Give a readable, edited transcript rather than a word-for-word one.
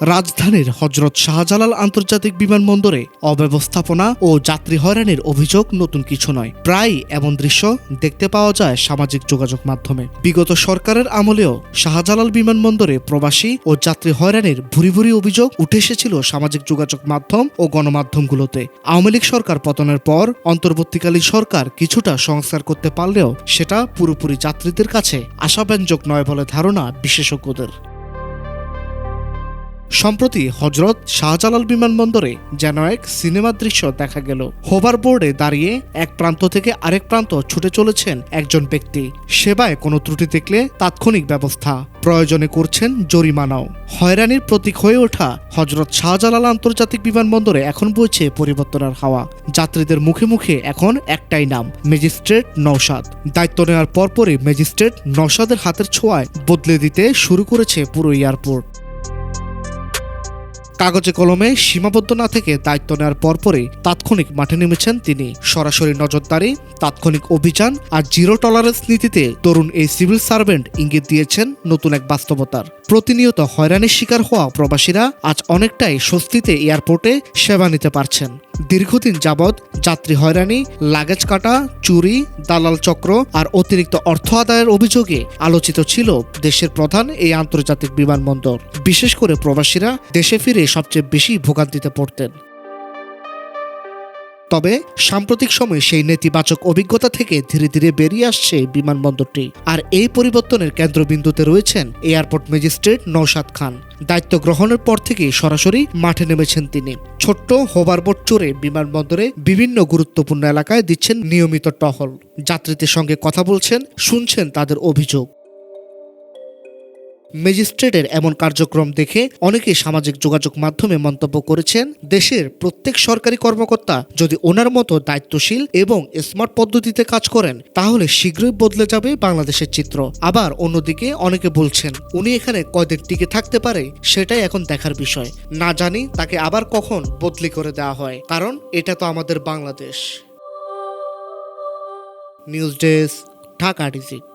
রাজধানীর হযরত শাহজালাল আন্তর্জাতিক বিমানবন্দরে অব্যবস্থাপনা ও যাত্রী হয়রানির অভিযোগ নতুন কিছু নয়। প্রায়ই এমন দৃশ্য দেখতে পাওয়া যায় সামাজিক যোগাযোগ মাধ্যমে। বিগত সরকারের আমলেও শাহজালাল বিমানবন্দরে প্রবাসী ও যাত্রী হয়রানির ভুরি ভুরি অভিযোগ উঠে এসেছিল সামাজিক যোগাযোগ মাধ্যম ও গণমাধ্যমগুলোতে। আওয়ামী লীগ সরকার পতনের পর অন্তর্বর্তীকালীন সরকার কিছুটা সংস্কার করতে পারলেও সেটা পুরোপুরি যাত্রীদের কাছে আশাব্যঞ্জক নয় বলে ধারণা বিশেষজ্ঞদের। সম্প্রতি হযরত শাহজালাল বিমানবন্দরে যেন এক সিনেমার দৃশ্য দেখা গেল। হোভারবোর্ডে দাঁড়িয়ে এক প্রান্ত থেকে আরেক প্রান্ত ছুটে চলেছেন একজন ব্যক্তি। সেবায় কোনো ত্রুটি দেখলে তাৎক্ষণিক ব্যবস্থা, প্রয়োজনে করছেন জরিমানাও। হয়রানির প্রতীক হয়ে ওঠা হযরত শাহজালাল আন্তর্জাতিক বিমানবন্দরে এখন বইছে পরিবর্তনের হাওয়া। যাত্রীদের মুখে মুখে এখন একটাই নাম, ম্যাজিস্ট্রেট নওশাদ। দায়িত্ব নেওয়ার পরপরই ম্যাজিস্ট্রেট নওশাদের হাতের ছোঁয়ায় বদলে দিতে শুরু করেছে পুরো এয়ারপোর্ট। কাগজে কলমে সীমাবদ্ধ না থেকে দায়িত্ব নেওয়ার পরপরই তাৎক্ষণিক মাঠে নেমেছেন তিনি। সরাসরি নজরদারি, তাৎক্ষণিক অভিযান আর জিরো টলারেন্স নীতিতে তরুণ এই সিভিল সার্ভেন্ট ইঙ্গিত দিয়েছেন নতুন এক বাস্তবতার। প্রতিনিয়ত হয়রানির শিকার হওয়া প্রবাসীরা আজ অনেকটাই স্বস্তিতে এয়ারপোর্টে সেবা নিতে পারছেন। দীর্ঘদিন যাবৎ যাত্রী হয়রানি, লাগেজ কাটা, চুরি, দালাল চক্র আর অতিরিক্ত অর্থ আদায়ের অভিযোগে আলোচিত ছিল দেশের প্রধান এই আন্তর্জাতিক বিমানবন্দর। বিশেষ করে প্রবাসীরা দেশে ফিরে সবচেয়ে বেশি ভোগান্তিতে পড়তেন। তবে সাম্প্রতিক সময়ে সেই নেতিবাচক অভিজ্ঞতা থেকে ধীরে ধীরে বেরিয়ে আসছে বিমানবন্দরটি। আর এই পরিবর্তনের কেন্দ্রবিন্দুতে রয়েছেন এয়ারপোর্ট ম্যাজিস্ট্রেট নওশাদ খান। দায়িত্ব গ্রহণের পর থেকে সরাসরি মাঠে নেমেছেন তিনি। ছোট্ট হোভারবোট চড়ে বিমানবন্দরে বিভিন্ন গুরুত্বপূর্ণ এলাকায় দিচ্ছেন নিয়মিত টহল। যাত্রীদের সঙ্গে কথা বলছেন, শুনছেন তাদের অভিযোগ। ম্যাজিস্ট্রেটের এমন কার্যক্রম দেখে অনেকেই সামাজিক যোগাযোগ মাধ্যমে মন্তব্য করেছেন, দেশের প্রত্যেক সরকারি কর্মকর্তা যদি ওনার মতো দায়িত্বশীল এবং স্মার্ট পদ্ধতিতে কাজ করেন তাহলে শীঘ্রই বদলে যাবে বাংলাদেশের চিত্র। আবার অন্যদিকে অনেকে বলছেন উনি এখানে কয়দিন টিকে থাকতে পারে সেটাই এখন দেখার বিষয়। না জানি তাকে আবার কখন বদলি করে দেওয়া হয়, কারণ এটা তো আমাদের Bangladesh. News desk, Dhaka digit.